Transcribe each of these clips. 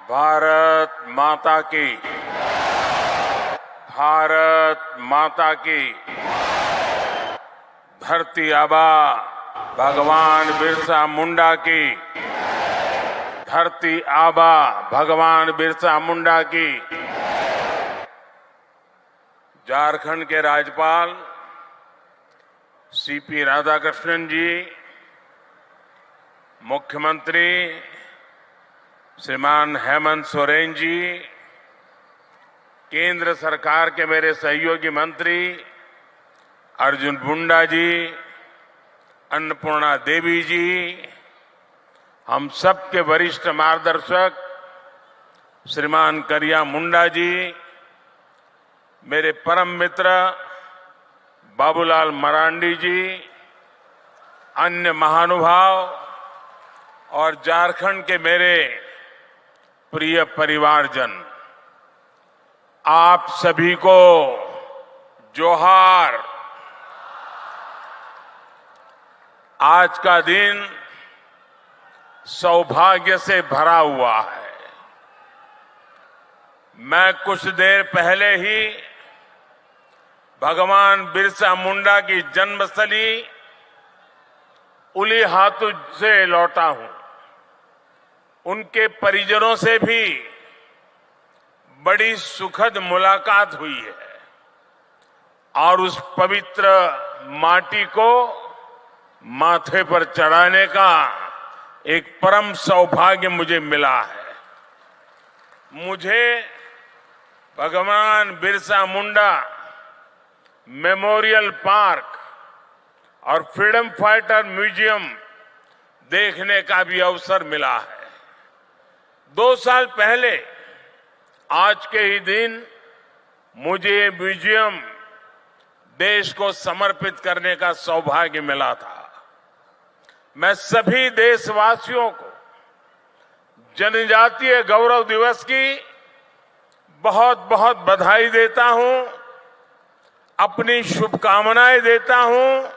भारत माता की, भारत माता की। धरती आबा भगवान बिरसा मुंडा की, धरती आबा भगवान बिरसा मुंडा की। झारखंड के राज्यपाल सीपी राधाकृष्णन जी, मुख्यमंत्री श्रीमान हेमंत सोरेन जी, केंद्र सरकार के मेरे सहयोगी मंत्री अर्जुन मुंडा जी, अन्नपूर्णा देवी जी, हम सबके वरिष्ठ मार्गदर्शक श्रीमान करिया मुंडा जी, मेरे परम मित्र बाबूलाल मरांडी जी, अन्य महानुभाव और झारखंड के मेरे प्रिय परिवारजन, आप सभी को जोहार। आज का दिन सौभाग्य से भरा हुआ है। मैं कुछ देर पहले ही भगवान बिरसा मुंडा की जन्मस्थली उलीहातू से लौटा हूं। उनके परिजनों से भी बड़ी सुखद मुलाकात हुई है और उस पवित्र माटी को माथे पर चढ़ाने का एक परम सौभाग्य मुझे मिला है। मुझे भगवान बिरसा मुंडा मेमोरियल पार्क और फ्रीडम फाइटर म्यूजियम देखने का भी अवसर मिला है। 2 साल पहले आज के ही दिन मुझे ये म्यूजियम देश को समर्पित करने का सौभाग्य मिला था। मैं सभी देशवासियों को जनजातीय गौरव दिवस की बहुत बहुत बधाई देता हूं, अपनी शुभकामनाएं देता हूं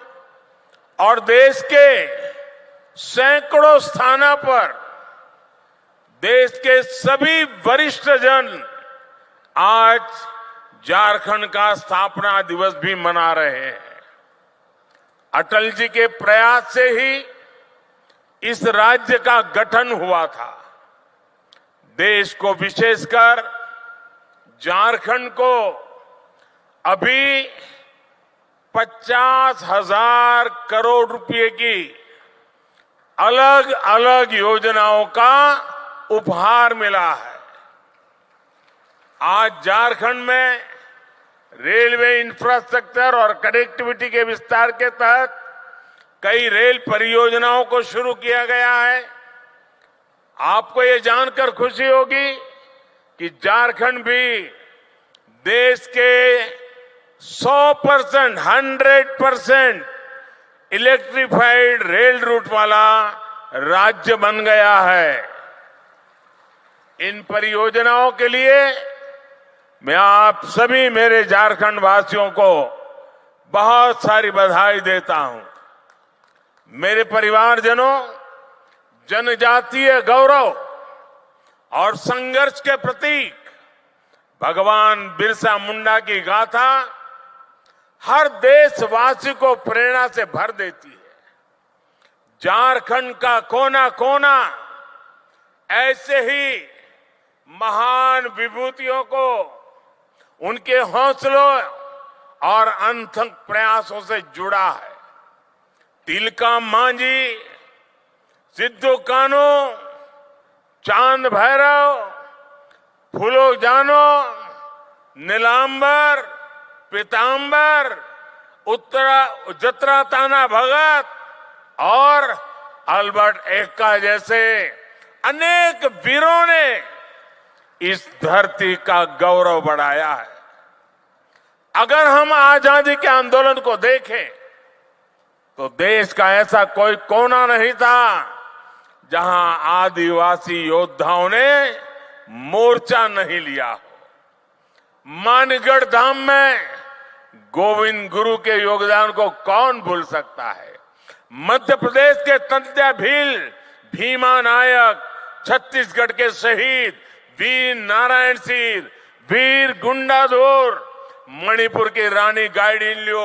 और देश के सैकड़ों स्थानों पर देश के सभी वरिष्ठ जन आज झारखंड का स्थापना दिवस भी मना रहे हैं। अटल जी के प्रयास से ही इस राज्य का गठन हुआ था। देश को, विशेषकर झारखंड को अभी 50,000 करोड़ रुपए की अलग अलग योजनाओं का उपहार मिला है। आज झारखंड में रेलवे इंफ्रास्ट्रक्चर और कनेक्टिविटी के विस्तार के तहत कई रेल परियोजनाओं को शुरू किया गया है। आपको ये जानकर खुशी होगी कि झारखंड भी देश के 100% इलेक्ट्रिफाइड रेल रूट वाला राज्य बन गया है। इन परियोजनाओं के लिए मैं आप सभी मेरे झारखंड वासियों को बहुत सारी बधाई देता हूं। मेरे परिवारजनों, जनजातीय गौरव और संघर्ष के प्रतीक भगवान बिरसा मुंडा की गाथा हर देशवासी को प्रेरणा से भर देती है। झारखंड का कोना कोना ऐसे ही महान विभूतियों को उनके हौसलों और अनथक प्रयासों से जुड़ा है। तिलका मांझी, सिद्धू कान्हू, चांद भैरव, फूलो जानो, नीलांबर, पीतांबर, जत्रा ताना भगत और अल्बर्ट एक्का जैसे अनेक वीरों ने इस धरती का गौरव बढ़ाया है। अगर हम आजादी के आंदोलन को देखें तो देश का ऐसा कोई कोना नहीं था जहां आदिवासी योद्धाओं ने मोर्चा नहीं लिया हो। मानगढ़ धाम में गोविंद गुरु के योगदान को कौन भूल सकता है। मध्य प्रदेश के तंत्या भील, भीमा नायक, छत्तीसगढ़ के शहीद वीर नारायण सिंह, वीर गुंडाधुर, मणिपुर की रानी गाइडिनल्यू,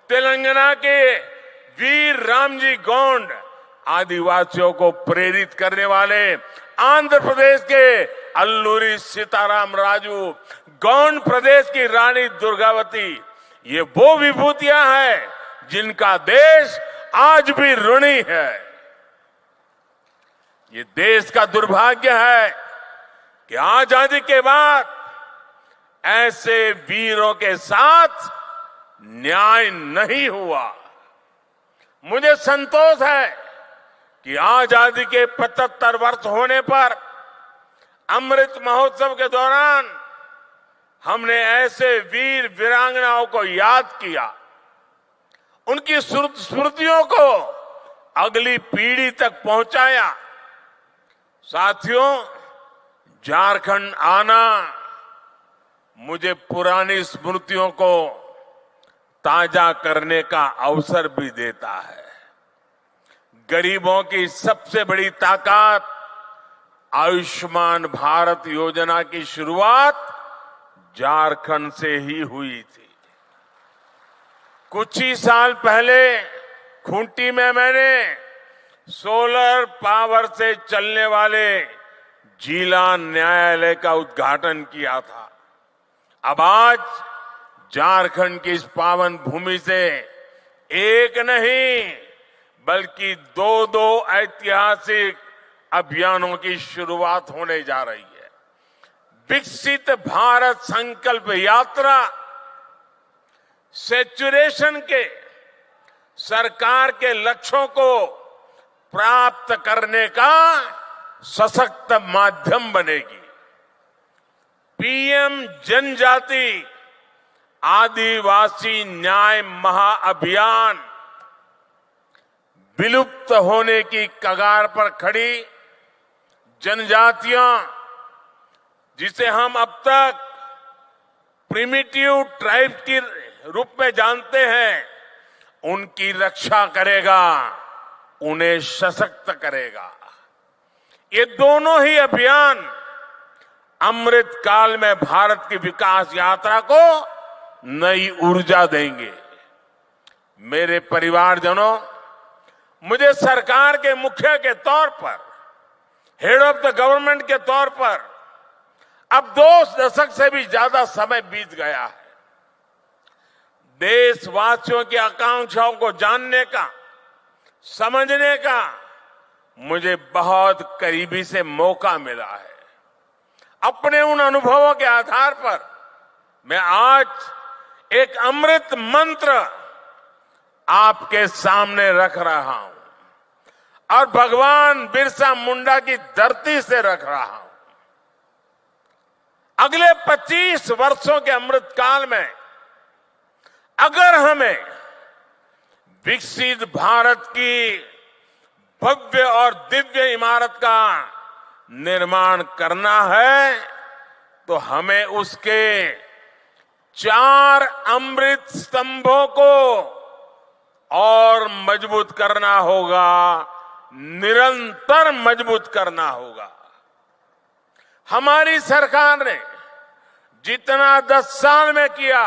तेलंगाना के वीर रामजी गोंड, आदिवासियों को प्रेरित करने वाले आंध्र प्रदेश के अल्लूरी सीताराम राजू, गौंड प्रदेश की रानी दुर्गावती, ये वो विभूतियां हैं जिनका देश आज भी ऋणी है। ये देश का दुर्भाग्य है कि आजादी के बाद ऐसे वीरों के साथ न्याय नहीं हुआ। मुझे संतोष है कि आजादी के 75 वर्ष होने पर अमृत महोत्सव के दौरान हमने ऐसे वीर वीरांगनाओं को याद किया, उनकी स्मृतियों को अगली पीढ़ी तक पहुंचाया। साथियों, झारखंड आना मुझे पुरानी स्मृतियों को ताजा करने का अवसर भी देता है। गरीबों की सबसे बड़ी ताकत आयुष्मान भारत योजना की शुरुआत झारखंड से ही हुई थी। कुछ ही साल पहले खूंटी में मैंने सोलर पावर से चलने वाले जिला न्यायालय का उद्घाटन किया था। अब आज झारखंड की इस पावन भूमि से एक नहीं बल्कि दो ऐतिहासिक अभियानों की शुरुआत होने जा रही है। विकसित भारत संकल्प यात्रा सैचुरेशन के सरकार के लक्ष्यों को प्राप्त करने का सशक्त माध्यम बनेगी। पीएम जनजाति आदिवासी न्याय महाअभियान विलुप्त होने की कगार पर खड़ी जनजातियां, जिसे हम अब तक प्रिमिटिव ट्राइब के रूप में जानते हैं, उनकी रक्षा करेगा, उन्हें सशक्त करेगा। ये दोनों ही अभियान अमृत काल में भारत की विकास यात्रा को नई ऊर्जा देंगे। मेरे परिवारजनों, मुझे सरकार के मुखिया के तौर पर, हेड ऑफ द गवर्नमेंट के तौर पर अब 2 दशक से भी ज्यादा समय बीत गया है। देशवासियों की आकांक्षाओं को जानने का, समझने का मुझे बहुत करीबी से मौका मिला है। अपने उन अनुभवों के आधार पर मैं आज एक अमृत मंत्र आपके सामने रख रहा हूं और भगवान बिरसा मुंडा की धरती से रख रहा हूं। अगले 25 वर्षों के अमृत काल में अगर हमें विकसित भारत की भव्य और दिव्य इमारत का निर्माण करना है तो हमें उसके 4 अमृत स्तंभों को और मजबूत करना होगा, निरंतर मजबूत करना होगा। हमारी सरकार ने जितना 10 साल में किया,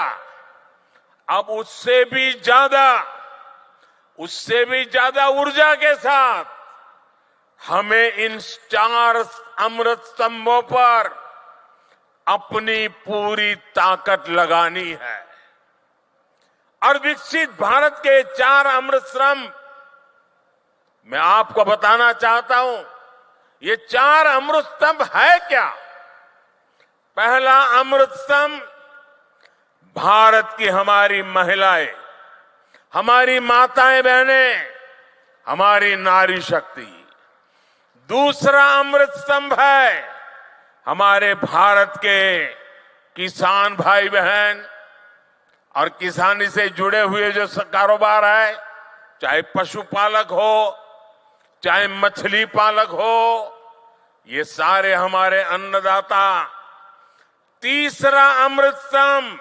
अब उससे भी ज्यादा ऊर्जा के साथ हमें इन 4 अमृत स्तंभों पर अपनी पूरी ताकत लगानी है। और विकसित भारत के 4 अमृत स्तंभ मैं आपको बताना चाहता हूं, ये 4 अमृत स्तंभ है क्या? पहला अमृत स्तंभ भारत की हमारी महिलाएं, हमारी माताएं बहनें, हमारी नारी शक्ति। दूसरा अमृत स्तंभ है हमारे भारत के किसान भाई बहन और किसानी से जुड़े हुए जो कारोबार है, चाहे पशुपालक हो, चाहे मछली पालक हो, ये सारे हमारे अन्नदाता। तीसरा अमृत स्तंभ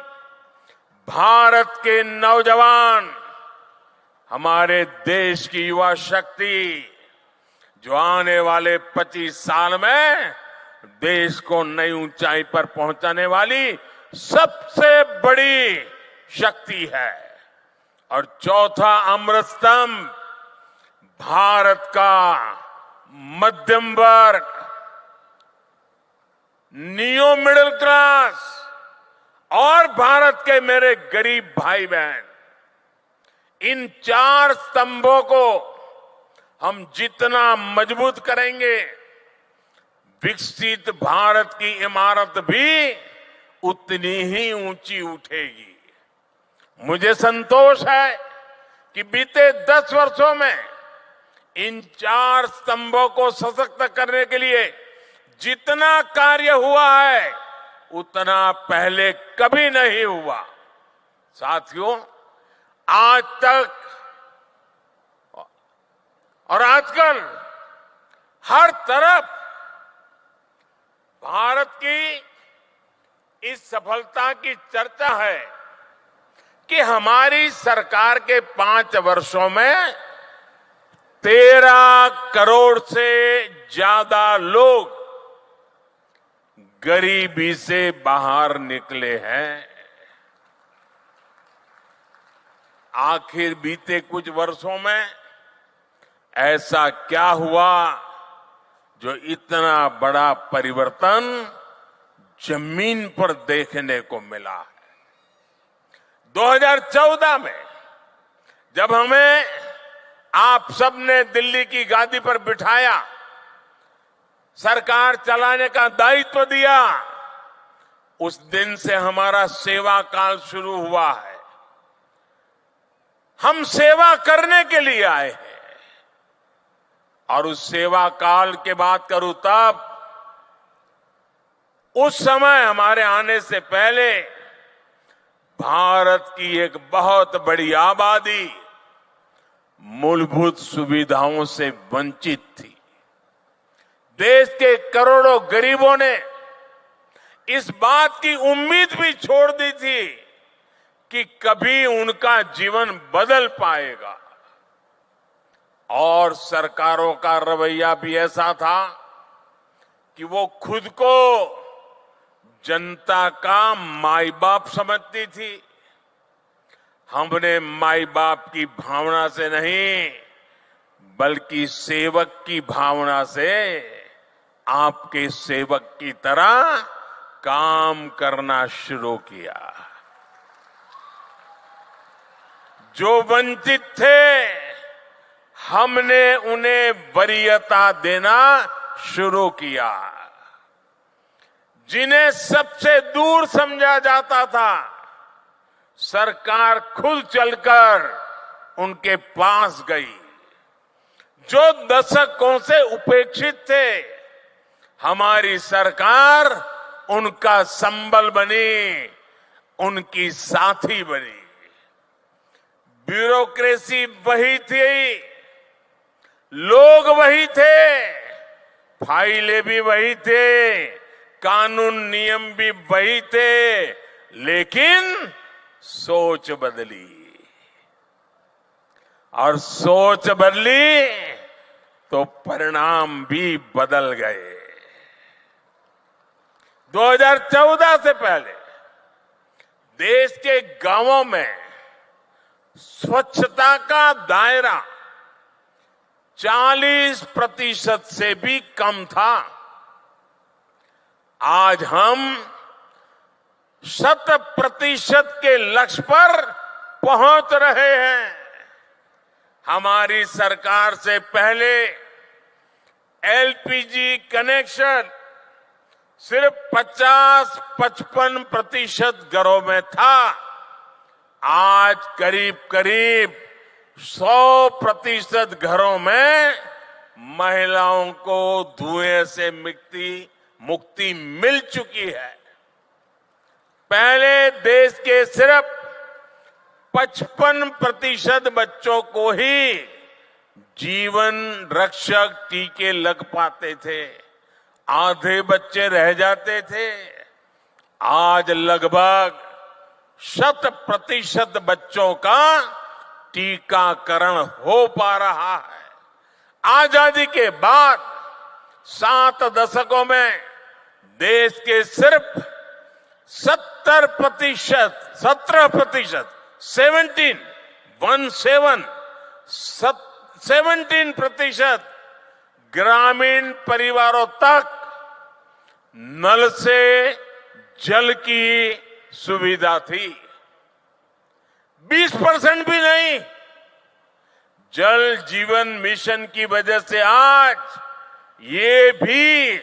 भारत के नौजवान, हमारे देश की युवा शक्ति, जो आने वाले 25 साल में देश को नई ऊंचाई पर पहुंचाने वाली सबसे बड़ी शक्ति है। और चौथा अमृत स्तंभ भारत का मध्यम वर्ग, नियो मिडिल क्लास और भारत के मेरे गरीब भाई बहन, इन चार स्तंभों को हम जितना मजबूत करेंगे, विकसित भारत की इमारत भी उतनी ही ऊंची उठेगी। मुझे संतोष है कि बीते 10 वर्षों में इन चार स्तंभों को सशक्त करने के लिए जितना कार्य हुआ है उतना पहले कभी नहीं हुआ। साथियों, आज तक और आजकल हर तरफ भारत की इस सफलता की चर्चा है कि हमारी सरकार के 5 वर्षों में 13 करोड़ से ज्यादा लोग गरीबी से बाहर निकले हैं। आखिर बीते कुछ वर्षों में ऐसा क्या हुआ जो इतना बड़ा परिवर्तन जमीन पर देखने को मिला है। 2014 में जब हमें आप सबने दिल्ली की गादी पर बिठाया, सरकार चलाने का दायित्व दिया, उस दिन से हमारा सेवा काल शुरू हुआ है। हम सेवा करने के लिए आए हैं और उस सेवा काल की बात करूं तब उस समय हमारे आने से पहले भारत की एक बहुत बड़ी आबादी मूलभूत सुविधाओं से वंचित थी। देश के करोड़ों गरीबों ने इस बात की उम्मीद भी छोड़ दी थी कि कभी उनका जीवन बदल पाएगा। और सरकारों का रवैया भी ऐसा था कि वो खुद को जनता का माई बाप समझती थी। हमने माई बाप की भावना से नहीं बल्कि सेवक की भावना से आपके सेवक की तरह काम करना शुरू किया। जो वंचित थे हमने उन्हें वरीयता देना शुरू किया। जिन्हें सबसे दूर समझा जाता था, सरकार खुद चलकर उनके पास गई। जो दशकों से उपेक्षित थे, हमारी सरकार उनका संबल बनी, उनकी साथी बनी। ब्यूरोक्रेसी वही थी, लोग वही थे, फाइलें भी वही थे, कानून नियम भी वही थे, लेकिन सोच बदली। और सोच बदली तो परिणाम भी बदल गए। 2014 से पहले देश के गांवों में स्वच्छता का दायरा 40% से भी कम था। आज हम 100% के लक्ष्य पर पहुंच रहे हैं। हमारी सरकार से पहले एलपीजी कनेक्शन सिर्फ 50-55% घरों में था। आज करीब करीब 100% घरों में महिलाओं को धुएं से मुक्ति मिल चुकी है। पहले देश के सिर्फ 55% बच्चों को ही जीवन रक्षक टीके लग पाते थे, आधे बच्चे रह जाते थे। आज लगभग 100% बच्चों का टीकाकरण हो पा रहा है। आजादी के बाद 7 दशकों में देश के सिर्फ 17%, 17% ग्रामीण परिवारों तक नल से जल की सुविधा थी। 20% भी नहीं। जल जीवन मिशन की वजह से आज ये भी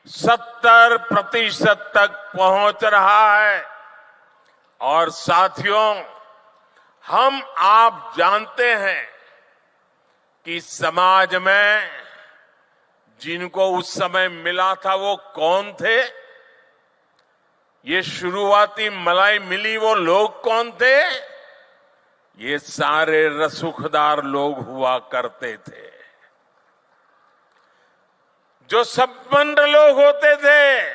70% तक पहुंच रहा है। और साथियों, हम आप जानते हैं कि समाज में जिनको उस समय मिला था वो कौन थे? ये शुरुआती मलाई मिली वो लोग कौन थे? ये सारे रसूखदार लोग हुआ करते थे। जो संपन्न लोग होते थे,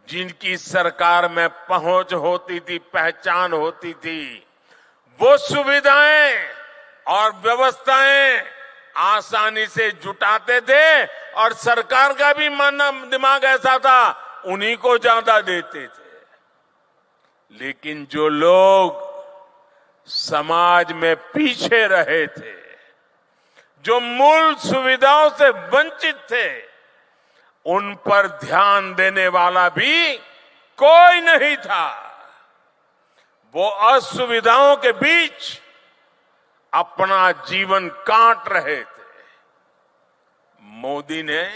जिनकी सरकार में पहुंच होती थी, पहचान होती थी, वो सुविधाएं और व्यवस्थाएं आसानी से जुटाते थे और सरकार का भी दिमाग ऐसा था, उन्हीं को ज्यादा देते थे। लेकिन जो लोग समाज में पीछे रहे थे, जो मूल सुविधाओं से वंचित थे, उन पर ध्यान देने वाला भी कोई नहीं था। वो असुविधाओं के बीच अपना जीवन काट रहे थे। मोदी ने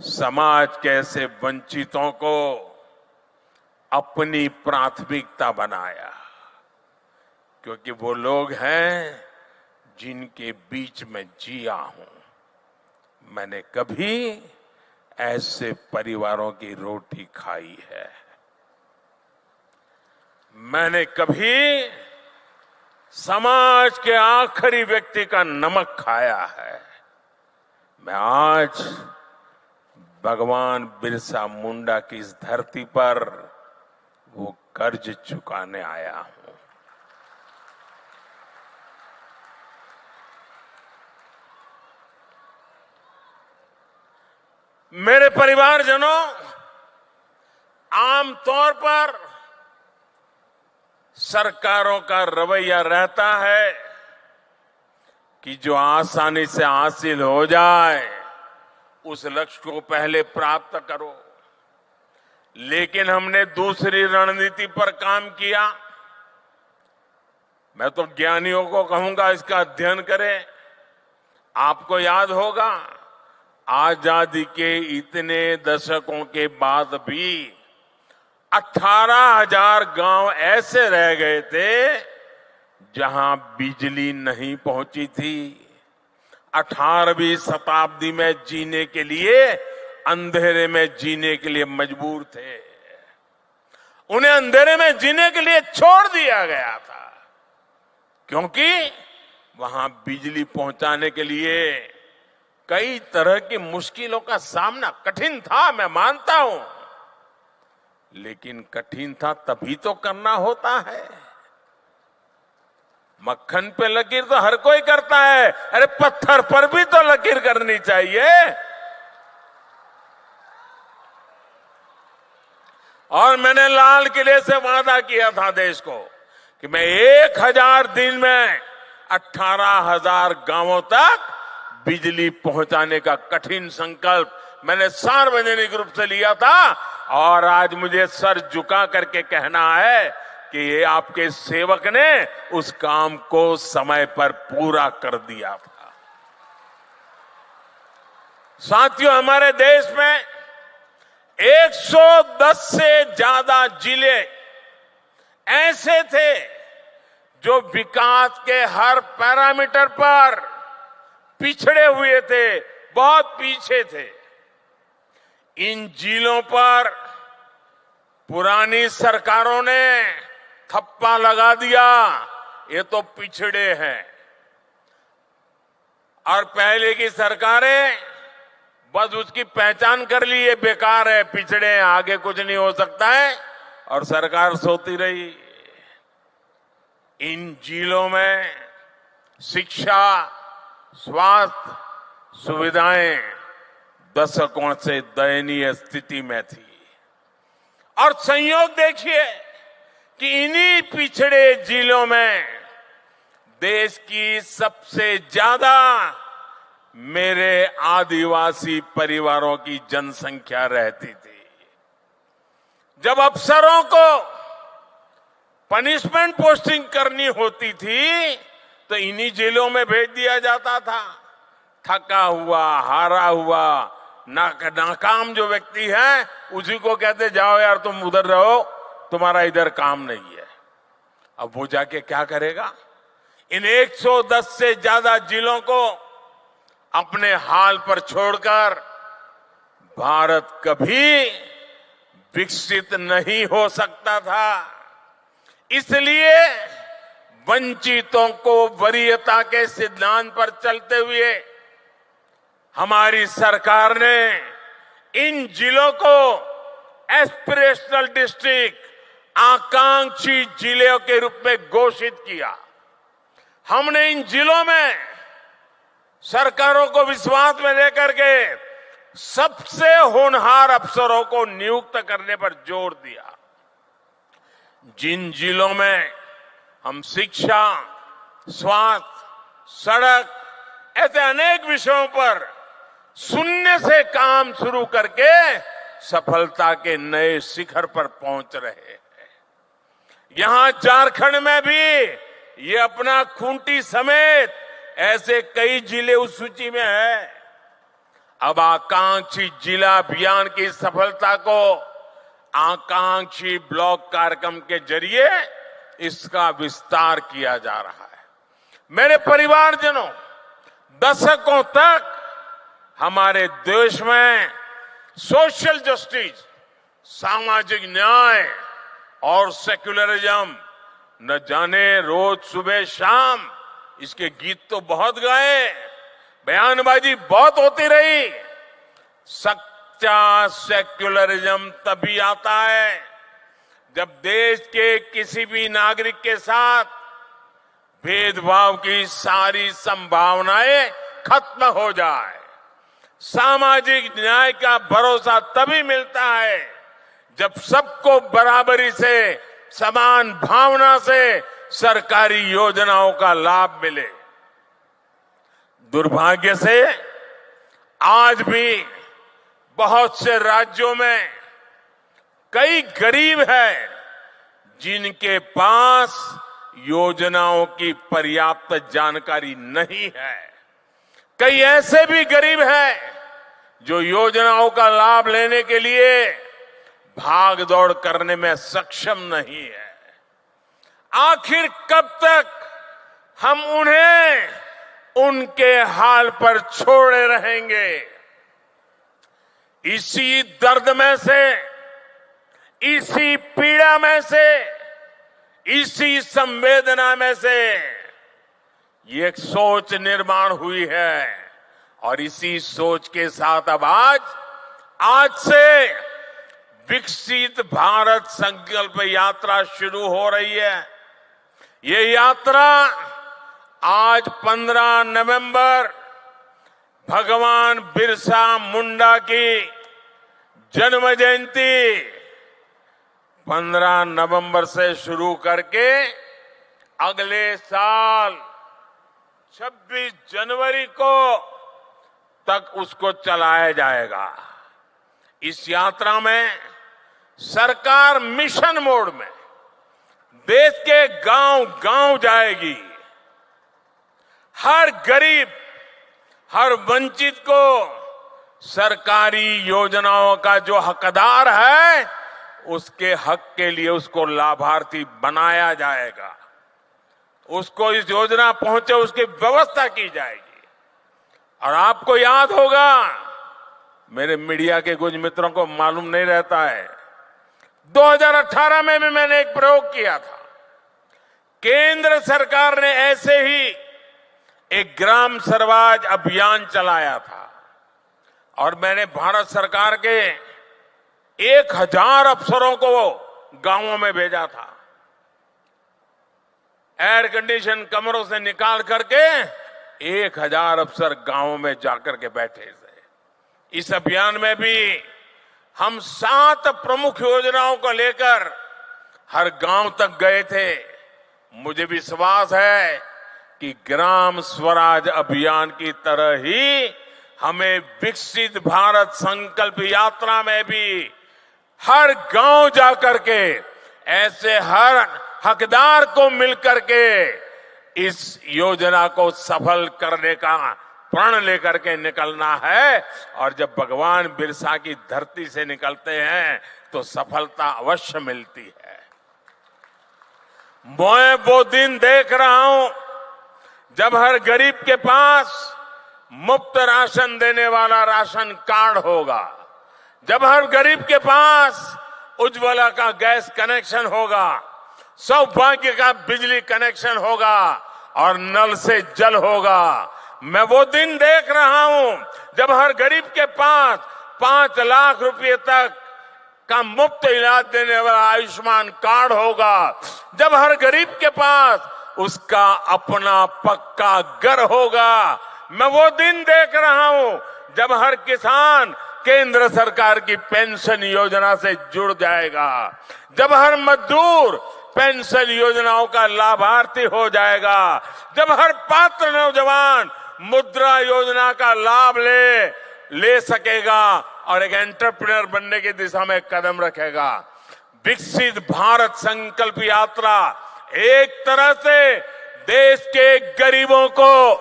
समाज के ऐसे वंचितों को अपनी प्राथमिकता बनाया, क्योंकि वो लोग हैं जिनके बीच में जिया हूं। मैंने कभी ऐसे परिवारों की रोटी खाई है। मैंने कभी समाज के आखिरी व्यक्ति का नमक खाया है। मैं आज भगवान बिरसा मुंडा की इस धरती पर वो कर्ज चुकाने आया हूं। मेरे परिवारजनों, आमतौर पर सरकारों का रवैया रहता है कि जो आसानी से हासिल हो जाए उस लक्ष्य को पहले प्राप्त करो। लेकिन हमने दूसरी रणनीति पर काम किया। मैं तो ज्ञानियों को कहूंगा इसका अध्ययन करें। आपको याद होगा, आजादी के इतने दशकों के बाद भी 18,000 गांव ऐसे रह गए थे जहां बिजली नहीं पहुंची थी। 18वीं शताब्दी में जीने के लिए, अंधेरे में जीने के लिए मजबूर थे। उन्हें अंधेरे में जीने के लिए छोड़ दिया गया था, क्योंकि वहां बिजली पहुंचाने के लिए कई तरह की मुश्किलों का सामना कठिन था, मैं मानता हूं। लेकिन कठिन था तभी तो करना होता है। मक्खन पे लकीर तो हर कोई करता है, अरे पत्थर पर भी तो लकीर करनी चाहिए। और मैंने लाल किले से वादा किया था देश को कि मैं 1000 दिन में 18,000 गांवों तक बिजली पहुंचाने का कठिन संकल्प मैंने सार्वजनिक रूप से लिया था। और आज मुझे सर झुका करके कहना है कि ये आपके सेवक ने उस काम को समय पर पूरा कर दिया था। साथियों, हमारे देश में 110 से ज्यादा जिले ऐसे थे जो विकास के हर पैरामीटर पर पिछड़े हुए थे, बहुत पीछे थे। इन जिलों पर पुरानी सरकारों ने थप्पा लगा दिया, ये तो पिछड़े हैं। और पहले की सरकारें बस उसकी पहचान कर ली, ये बेकार है, पिछड़े हैं, आगे कुछ नहीं हो सकता है, और सरकार सोती रही। इन जिलों में शिक्षा, स्वास्थ्य सुविधाएं दशकों से दयनीय स्थिति में थी। और संयोग देखिए कि इन्हीं पिछड़े जिलों में देश की सबसे ज्यादा मेरे आदिवासी परिवारों की जनसंख्या रहती थी। जब अफसरों को पनिशमेंट पोस्टिंग करनी होती थी तो इन्हीं जिलों में भेज दिया जाता था। थका हुआ, हारा हुआ, नाकाम जो व्यक्ति है उसी को कहते जाओ यार तुम उधर रहो, तुम्हारा इधर काम नहीं है। अब वो जाके क्या करेगा? इन 110 से ज्यादा जिलों को अपने हाल पर छोड़कर भारत कभी विकसित नहीं हो सकता था। इसलिए वंचितों को वरीयता के सिद्धांत पर चलते हुए हमारी सरकार ने इन जिलों को एस्पिरेशनल डिस्ट्रिक्ट, आकांक्षी जिलों के रूप में घोषित किया। हमने इन जिलों में सरकारों को विश्वास में लेकर के सबसे होनहार अफसरों को नियुक्त करने पर जोर दिया। जिन जिलों में हम शिक्षा, स्वास्थ्य, सड़क ऐसे अनेक विषयों पर शून्य से काम शुरू करके सफलता के नए शिखर पर पहुंच रहे हैं। यहां झारखंड में भी ये अपना खूंटी समेत ऐसे कई जिले उस सूची में है। अब आकांक्षी जिला अभियान की सफलता को आकांक्षी ब्लॉक कार्यक्रम के जरिए इसका विस्तार किया जा रहा है। मेरे परिवारजनों, दशकों तक हमारे देश में सोशल जस्टिस, सामाजिक न्याय और सेक्युलरिज्म न जाने रोज सुबह शाम इसके गीत तो बहुत गाए, बयानबाजी बहुत होती रही। सच्चा सेक्युलरिज्म तभी आता है जब देश के किसी भी नागरिक के साथ भेदभाव की सारी संभावनाएं खत्म हो जाए। सामाजिक न्याय का भरोसा तभी मिलता है जब सबको बराबरी से, समान भावना से सरकारी योजनाओं का लाभ मिले। दुर्भाग्य से आज भी बहुत से राज्यों में कई गरीब हैं जिनके पास योजनाओं की पर्याप्त जानकारी नहीं है। कई ऐसे भी गरीब हैं जो योजनाओं का लाभ लेने के लिए भाग दौड़ करने में सक्षम नहीं है। आखिर कब तक हम उन्हें उनके हाल पर छोड़े रहेंगे? इसी दर्द में से, इसी पीड़ा में से, इसी संवेदना में से ये एक सोच निर्माण हुई है और इसी सोच के साथ अब आज से विकसित भारत संकल्प यात्रा शुरू हो रही है। ये यात्रा आज 15 नवंबर भगवान बिरसा मुंडा की जन्म जयंती 15 नवंबर से शुरू करके अगले साल 26 जनवरी को तक उसको चलाया जाएगा। इस यात्रा में सरकार मिशन मोड में देश के गांव-गांव जाएगी। हर गरीब, हर वंचित को सरकारी योजनाओं का जो हकदार है उसके हक के लिए उसको लाभार्थी बनाया जाएगा। उसको इस योजना पहुंचे उसकी व्यवस्था की जाएगी। और आपको याद होगा, मेरे मीडिया के कुछ मित्रों को मालूम नहीं रहता है, 2018 में भी मैंने एक प्रयोग किया था। केंद्र सरकार ने ऐसे ही एक ग्राम स्वराज अभियान चलाया था और मैंने भारत सरकार के 1000 अफसरों को गांवों में भेजा था। एयर कंडीशन कमरों से निकाल करके 1000 अफसर गांवों में जाकर के बैठे थे। इस अभियान में भी हम 7 प्रमुख योजनाओं को लेकर हर गांव तक गए थे। मुझे विश्वास है कि ग्राम स्वराज अभियान की तरह ही हमें विकसित भारत संकल्प यात्रा में भी हर गांव जाकर के ऐसे हर हकदार को मिलकर के इस योजना को सफल करने का प्रण लेकर के निकलना है। और जब भगवान बिरसा की धरती से निकलते हैं तो सफलता अवश्य मिलती है। मैं वो दिन देख रहा हूं जब हर गरीब के पास मुफ्त राशन देने वाला राशन कार्ड होगा, जब हर गरीब के पास उज्ज्वला का गैस कनेक्शन होगा, सौभाग्य का बिजली कनेक्शन होगा और नल से जल होगा। मैं वो दिन देख रहा हूं जब हर गरीब के पास 5 लाख रुपए तक का मुफ्त इलाज देने वाला आयुष्मान कार्ड होगा, जब हर गरीब के पास उसका अपना पक्का घर होगा। मैं वो दिन देख रहा हूं जब हर किसान केंद्र सरकार की पेंशन योजना से जुड़ जाएगा, जब हर मजदूर पेंशन योजनाओं का लाभार्थी हो जाएगा, जब हर पात्र नौजवान मुद्रा योजना का लाभ ले सकेगा और एक एंटरप्रेन्योर बनने की दिशा में कदम रखेगा। विकसित भारत संकल्प यात्रा एक तरह से देश के गरीबों को,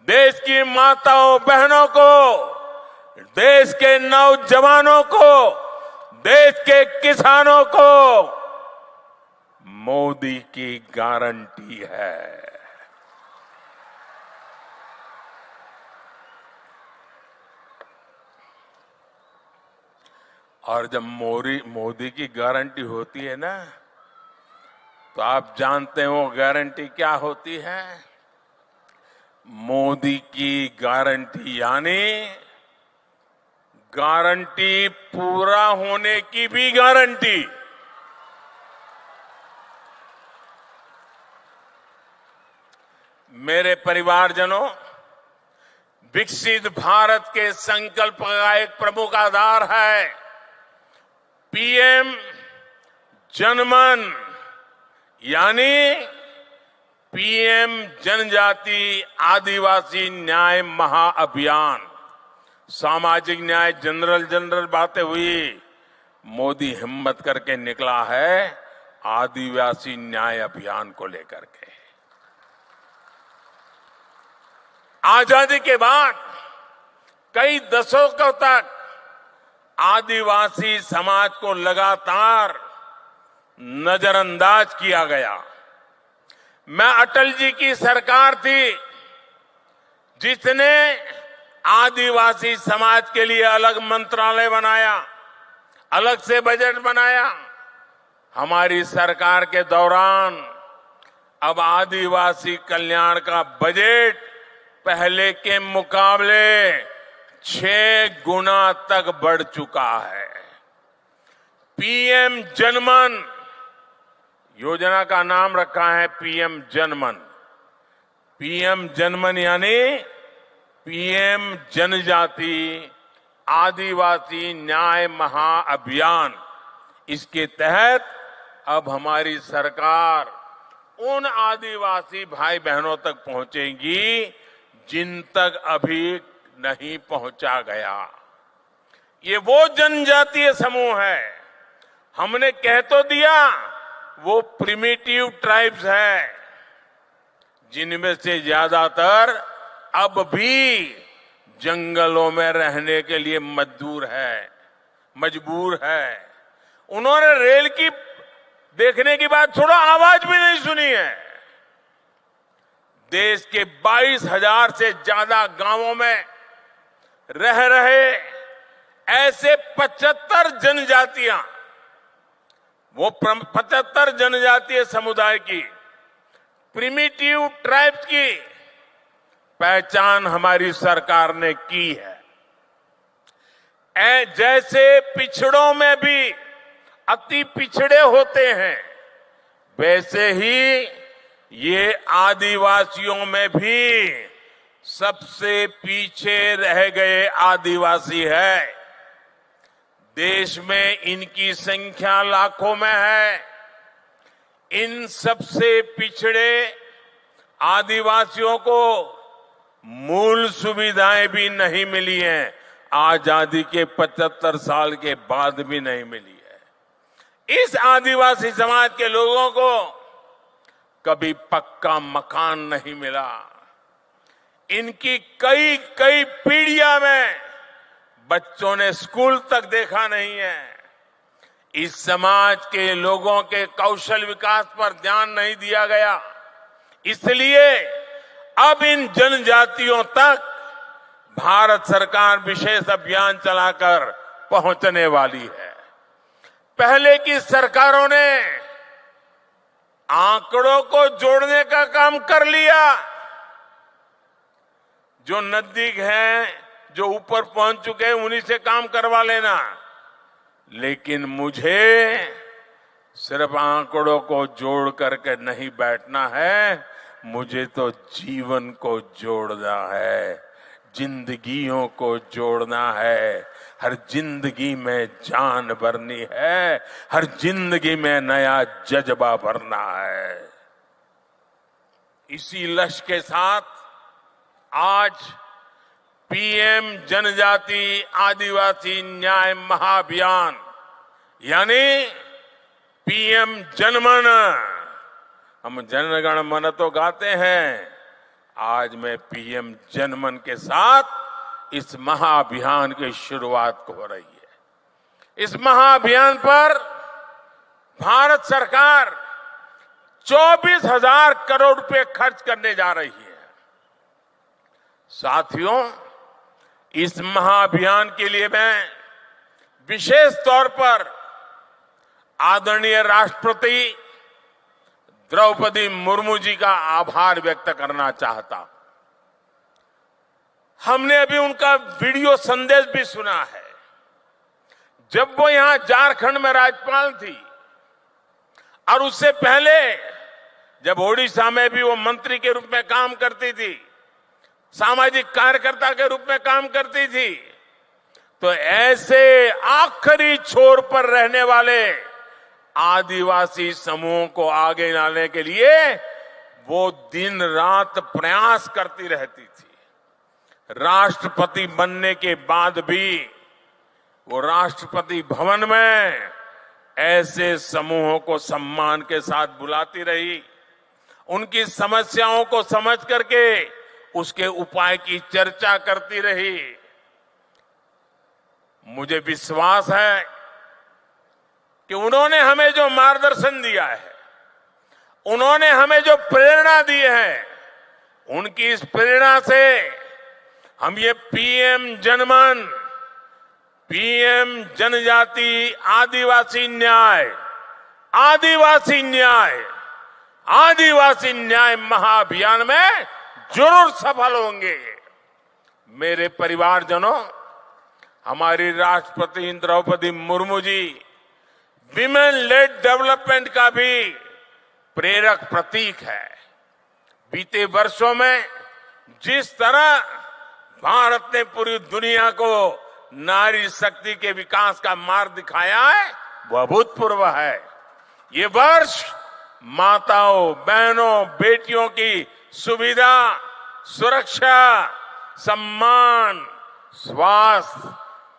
देश की माताओं बहनों को, देश के नौजवानों को, देश के किसानों को मोदी की गारंटी है। और जब मोदी की गारंटी होती है ना, तो आप जानते हैं वो गारंटी क्या होती है? मोदी की गारंटी यानी गारंटी पूरा होने की भी गारंटी। मेरे परिवारजनों, विकसित भारत के संकल्प का एक प्रमुख आधार है पीएम जनमन, यानी पीएम जनजाति आदिवासी न्याय महाअभियान। सामाजिक न्याय जनरल बातें हुई, मोदी हिम्मत करके निकला है आदिवासी न्याय अभियान को लेकर के। आजादी के बाद कई दशकों तक आदिवासी समाज को लगातार नजरअंदाज किया गया। मैं अटल जी की सरकार थी जिसने आदिवासी समाज के लिए अलग मंत्रालय बनाया, अलग से बजट बनाया। हमारी सरकार के दौरान अब आदिवासी कल्याण का बजट पहले के मुकाबले 6 गुना तक बढ़ चुका है। पीएम जनमन योजना का नाम रखा है पीएम जनमन। पीएम जनमन यानी पीएम जनजाति आदिवासी न्याय महाअभियान। इसके तहत अब हमारी सरकार उन आदिवासी भाई बहनों तक पहुंचेगी जिन तक अभी नहीं पहुंचा गया। ये वो जनजातीय समूह है, हमने कह तो दिया वो प्रिमिटिव ट्राइब्स है, जिनमें से ज्यादातर अब भी जंगलों में रहने के लिए मजबूर है। उन्होंने रेल की देखने की बात छोड़ो, आवाज भी नहीं सुनी है। देश के 22,000 से ज्यादा गांवों में रह रहे ऐसे 75 जनजातियां, वो 75 जनजातीय समुदाय की प्रिमिटिव ट्राइब्स की पहचान हमारी सरकार ने की है। जैसे पिछड़ों में भी अति पिछड़े होते हैं, वैसे ही ये आदिवासियों में भी सबसे पीछे रह गए आदिवासी है। देश में इनकी संख्या लाखों में है। इन सबसे पिछड़े आदिवासियों को मूल सुविधाएं भी नहीं मिली हैं। आजादी के 75 साल के बाद भी नहीं मिली है। इस आदिवासी समाज के लोगों को कभी पक्का मकान नहीं मिला। इनकी कई कई पीढ़ियां में बच्चों ने स्कूल तक देखा नहीं है। इस समाज के लोगों के कौशल विकास पर ध्यान नहीं दिया गया। इसलिए अब इन जनजातियों तक भारत सरकार विशेष अभियान चलाकर पहुंचने वाली है। पहले की सरकारों ने आंकड़ों को जोड़ने का काम कर लिया। जो नजदीक हैं, जो ऊपर पहुंच चुके हैं, उन्हीं से काम करवा लेना। लेकिन मुझे सिर्फ आंकड़ों को जोड़ करके नहीं बैठना है, मुझे तो जीवन को जोड़ना है, जिंदगियों को जोड़ना है। हर जिंदगी में जान भरनी है, हर जिंदगी में नया जज्बा भरना है। इसी लक्ष्य के साथ आज पीएम जनजाति आदिवासी न्याय महाअभियान यानी पीएम जनमन, हम जनगण मन तो गाते हैं, आज मैं पीएम जनमन के साथ इस महाअभियान की शुरुआत हो रही है। इस महाअभियान पर भारत सरकार 24,000 करोड़ रुपए खर्च करने जा रही है। साथियों, इस महाअभियान के लिए मैं विशेष तौर पर आदरणीय राष्ट्रपति द्रौपदी मुर्मू जी का आभार व्यक्त करना चाहता हूं। हमने अभी उनका वीडियो संदेश भी सुना है। जब वो यहां झारखंड में राज्यपाल थी और उससे पहले जब ओडिशा में भी वो मंत्री के रूप में काम करती थी, सामाजिक कार्यकर्ता के रूप में काम करती थी, तो ऐसे आखिरी छोर पर रहने वाले आदिवासी समूहों को आगे लाने के लिए वो दिन रात प्रयास करती रहती थी। राष्ट्रपति बनने के बाद भी वो राष्ट्रपति भवन में ऐसे समूहों को सम्मान के साथ बुलाती रही, उनकी समस्याओं को समझ करके उसके उपाय की चर्चा करती रही। मुझे विश्वास है कि उन्होंने हमें जो मार्गदर्शन दिया है, उन्होंने हमें जो प्रेरणा दी है, उनकी इस प्रेरणा से हम ये पीएम जनमन, पीएम जनजाति आदिवासी न्याय, आदिवासी न्याय, आदिवासी न्याय महाअभियान में जरूर सफल होंगे। मेरे परिवारजनों, हमारी राष्ट्रपति Draupadi Murmu ji women lead development का भी प्रेरक प्रतीक है। बीते वर्षों में जिस तरह भारत ने पूरी दुनिया को नारी शक्ति के विकास का मार्ग दिखाया है, वह अभूतपूर्व है। ये वर्ष माताओं, बहनों, बेटियों की सुविधा, सुरक्षा, सम्मान, स्वास्थ्य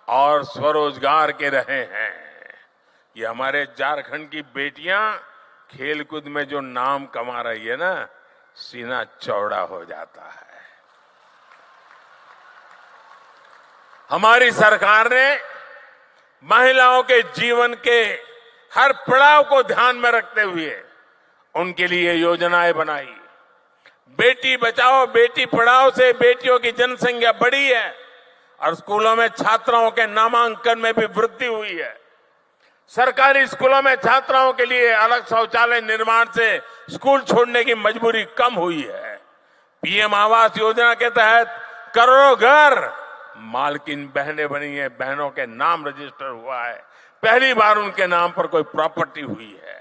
और स्वरोजगार के रहे हैं। ये हमारे झारखंड की बेटियां खेलकूद में जो नाम कमा रही है ना, सीना चौड़ा हो जाता है। हमारी सरकार ने महिलाओं के जीवन के हर पड़ाव को ध्यान में रखते हुए उनके लिए योजनाएं बनाई। बेटी बचाओ बेटी पढ़ाओ से बेटियों की जनसंख्या बढ़ी है और स्कूलों में छात्राओं के नामांकन में भी वृद्धि हुई है। सरकारी स्कूलों में छात्राओं के लिए अलग शौचालय निर्माण से स्कूल छोड़ने की मजबूरी कम हुई है। पीएम आवास योजना के तहत करोड़ों घर मालकिन बहनें बनी है, बहनों के नाम रजिस्टर हुआ है, पहली बार उनके नाम पर कोई प्रॉपर्टी हुई है।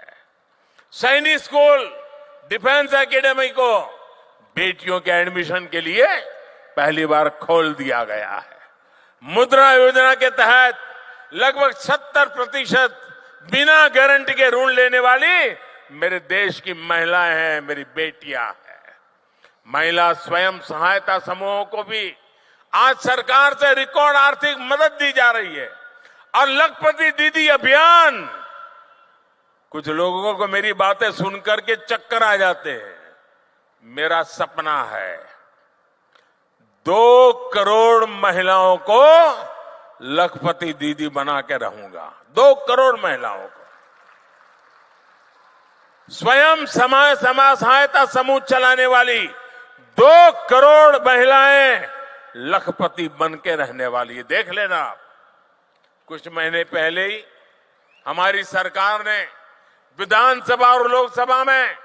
सैनिक स्कूल, डिफेंस एकेडमी को बेटियों के एडमिशन के लिए पहली बार खोल दिया गया है। मुद्रा योजना के तहत लगभग 70% बिना गारंटी के ऋण लेने वाली मेरे देश की महिलाएं हैं, मेरी बेटियां हैं। महिला स्वयं सहायता समूहों को भी आज सरकार से रिकॉर्ड आर्थिक मदद दी जा रही है। और लखपति दीदी अभियान, कुछ लोगों को मेरी बातें सुनकर के चक्कर आ जाते हैं। मेरा सपना है 2 करोड़ महिलाओं को लखपति दीदी बना के रहूंगा। 2 करोड़ महिलाओं को स्वयं समाज सहायता समूह चलाने वाली 2 करोड़ महिलाएं लखपति बन के रहने वाली है। देख लेना आप, कुछ महीने पहले ही हमारी सरकार ने विधानसभा और लोकसभा में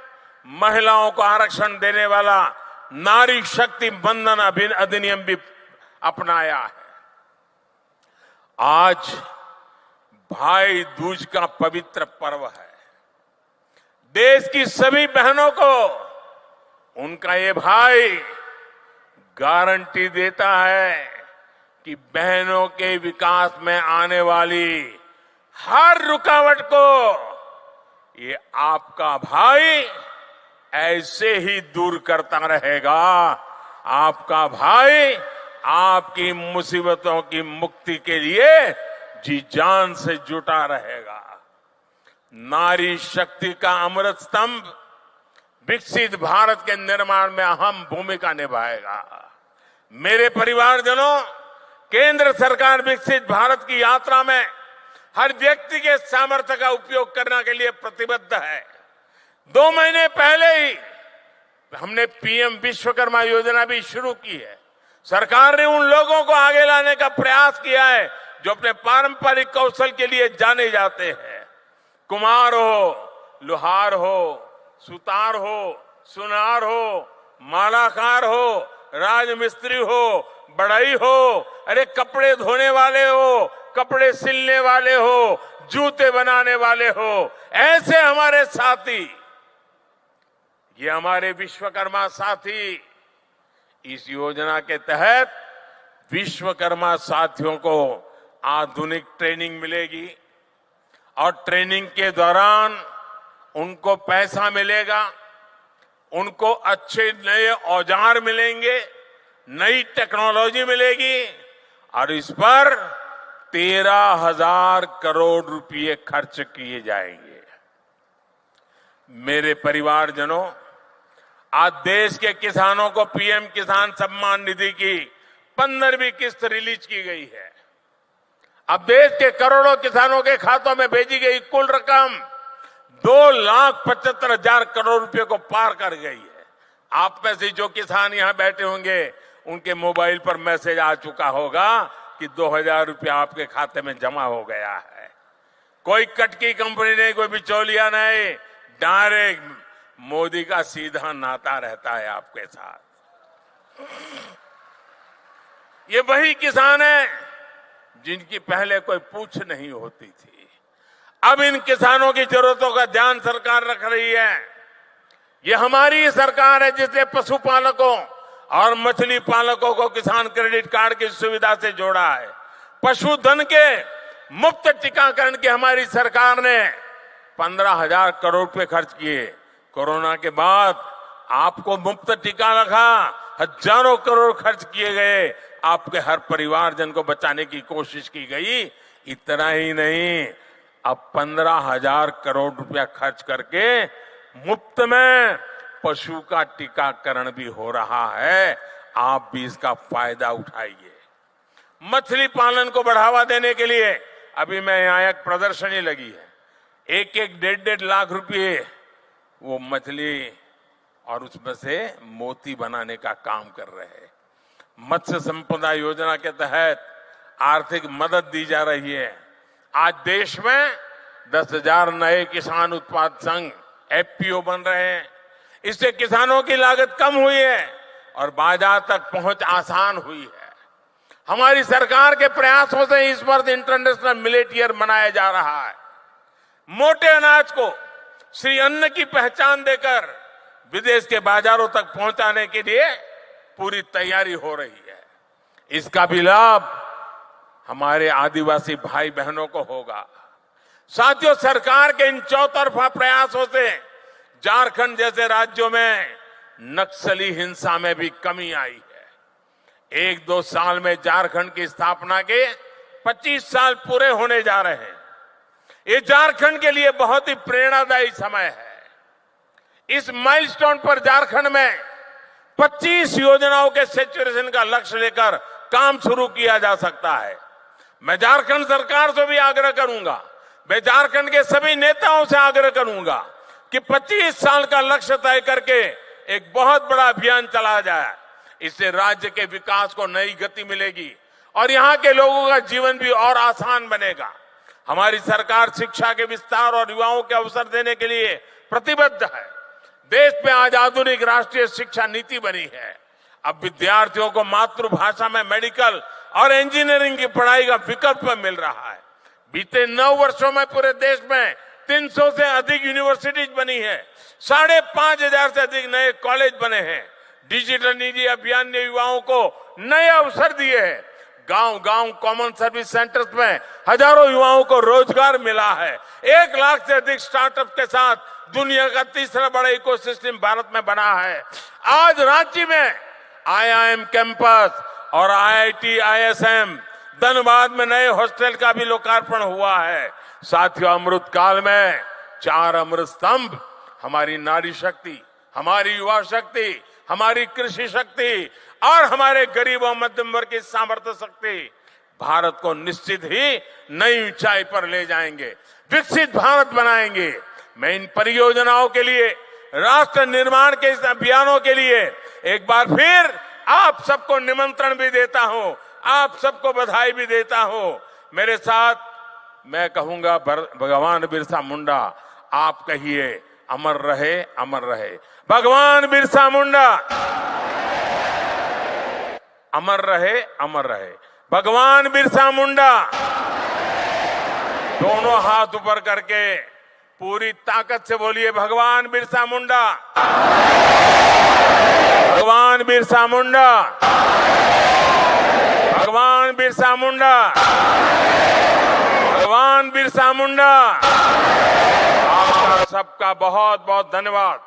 महिलाओं को आरक्षण देने वाला नारी शक्ति बंधन अधिनियम भी अपनाया है। आज भाई दूज का पवित्र पर्व है। देश की सभी बहनों को उनका ये भाई गारंटी देता है कि बहनों के विकास में आने वाली हर रुकावट को ये आपका भाई ऐसे ही दूर करता रहेगा। आपका भाई आपकी मुसीबतों की मुक्ति के लिए जी जान से जुटा रहेगा। नारी शक्ति का अमृत स्तंभ विकसित भारत के निर्माण में अहम भूमिका निभाएगा। मेरे परिवारजनों, केंद्र सरकार विकसित भारत की यात्रा में हर व्यक्ति के सामर्थ्य का उपयोग करने के लिए प्रतिबद्ध है। 2 महीने पहले ही हमने पीएम विश्वकर्मा योजना भी शुरू की है। सरकार ने उन लोगों को आगे लाने का प्रयास किया है जो अपने पारंपरिक कौशल के लिए जाने जाते हैं। कुम्हार हो, लोहार हो, सुतार हो, सुनार हो, मालाकार हो, राजमिस्त्री हो, बढ़ई हो, अरे कपड़े धोने वाले हो, कपड़े सिलने वाले हो, जूते बनाने वाले हो, ऐसे हमारे साथी, ये हमारे विश्वकर्मा साथी, इस योजना के तहत विश्वकर्मा साथियों को आधुनिक ट्रेनिंग मिलेगी और ट्रेनिंग के दौरान उनको पैसा मिलेगा, उनको अच्छे नए औजार मिलेंगे, नई टेक्नोलॉजी मिलेगी और इस पर 13,000 करोड़ रुपए खर्च किए जाएंगे। मेरे परिवारजनों, आज देश के किसानों को पीएम किसान सम्मान निधि की 15वीं किस्त रिलीज की गई है। अब देश के करोड़ों किसानों के खातों में भेजी गई कुल रकम 2,75,000 करोड़ रुपए को पार कर गई है। आप में से जो किसान यहां बैठे होंगे उनके मोबाइल पर मैसेज आ चुका होगा कि 2,000 रुपया आपके खाते में जमा हो गया है। कोई कटकी कंपनी नहीं, कोई बिचौलिया नहीं, डायरेक्ट मोदी का सीधा नाता रहता है आपके साथ। ये वही किसान है जिनकी पहले कोई पूछ नहीं होती थी। अब इन किसानों की जरूरतों का ध्यान सरकार रख रही है। ये हमारी सरकार है जिसने पशुपालकों और मछली पालकों को किसान क्रेडिट कार्ड की सुविधा से जोड़ा है। पशुधन के मुफ्त टीकाकरण की हमारी सरकार ने 15,000 करोड़ रुपए खर्च किए। कोरोना के बाद आपको मुफ्त टीका लगा, हजारों करोड़ खर्च किए गए, आपके हर परिवारजन को बचाने की कोशिश की गई। इतना ही नहीं, अब 15,000 करोड़ रुपया खर्च करके मुफ्त में पशु का टीकाकरण भी हो रहा है। आप भी इसका फायदा उठाइए। मछली पालन को बढ़ावा देने के लिए अभी मैं यहां एक प्रदर्शनी लगी है। 1-1, 1.5 लाख रुपए वो मछली और उसमें से मोती बनाने का काम कर रहे हैं। मत्स्य संपदा योजना के तहत आर्थिक मदद दी जा रही है। आज देश में 10,000 नए किसान उत्पाद संघ एफपीओ बन रहे हैं। इससे किसानों की लागत कम हुई है और बाजार तक पहुंच आसान हुई है। हमारी सरकार के प्रयासों से इस वर्ष इंटरनेशनल मिलेट ईयर मनाया जा रहा है। मोटे अनाज को श्री अन्न की पहचान देकर विदेश के बाजारों तक पहुंचाने के लिए पूरी तैयारी हो रही है। इसका भी लाभ हमारे आदिवासी भाई बहनों को होगा। साथियों, सरकार के इन चौतरफा प्रयासों से झारखंड जैसे राज्यों में नक्सली हिंसा में भी कमी आई है। 1-2 साल में झारखंड की स्थापना के 25 साल पूरे होने जा रहे हैं। ये झारखंड के लिए बहुत ही प्रेरणादायी समय है। इस माइलस्टोन पर झारखंड में 25 योजनाओं के सैचुरेशन का लक्ष्य लेकर काम शुरू किया जा सकता है। मैं झारखंड सरकार से भी आग्रह करूंगा, मैं झारखंड के सभी नेताओं से आग्रह करूंगा कि 25 साल का लक्ष्य तय करके एक बहुत बड़ा अभियान चलाया जाए। इससे राज्य के विकास को नई गति मिलेगी और यहां के लोगों का जीवन भी और आसान बनेगा। हमारी सरकार शिक्षा के विस्तार और युवाओं के अवसर देने के लिए प्रतिबद्ध है। देश में आज आधुनिक राष्ट्रीय शिक्षा नीति बनी है। अब विद्यार्थियों को मातृभाषा में मेडिकल और इंजीनियरिंग की पढ़ाई का विकल्प मिल रहा है। बीते 9 वर्षों में पूरे देश में 300 से अधिक यूनिवर्सिटीज बनी है। 5,500 से अधिक नए कॉलेज बने हैं। डिजिटल निधि अभियान ने युवाओं को नए अवसर दिए हैं। गांव-गांव कॉमन सर्विस सेंटर्स में हजारों युवाओं को रोजगार मिला है। 1 लाख से अधिक स्टार्टअप के साथ दुनिया का तीसरा बड़ा इकोसिस्टम भारत में बना है। आज रांची में IIM कैंपस और IIT ISM, धनबाद में नए हॉस्टल का भी लोकार्पण हुआ है। साथियों, अमृत काल में 4 अमृत स्तंभ, हमारी नारी शक्ति, हमारी युवा शक्ति, हमारी कृषि शक्ति और हमारे गरीब और मध्यम वर्ग की सामर्थ्य शक्ति भारत को निश्चित ही नई ऊंचाई पर ले जाएंगे, विकसित भारत बनाएंगे। मैं इन परियोजनाओं के लिए, राष्ट्र निर्माण के इस अभियानों के लिए एक बार फिर आप सबको निमंत्रण भी देता हूं, आप सबको बधाई भी देता हूं। मेरे साथ मैं कहूंगा, भगवान बिरसा मुंडा, आप कहिए अमर रहे, अमर रहे। भगवान बिरसा मुंडा अमर रहे, अमर रहे। भगवान बिरसा मुंडा। दोनों हाथ ऊपर करके पूरी ताकत से बोलिए, भगवान बिरसा मुंडा, भगवान बिरसा मुंडा, भगवान बिरसा मुंडा, भगवान बिरसा मुंडा। आपका सबका बहुत बहुत धन्यवाद।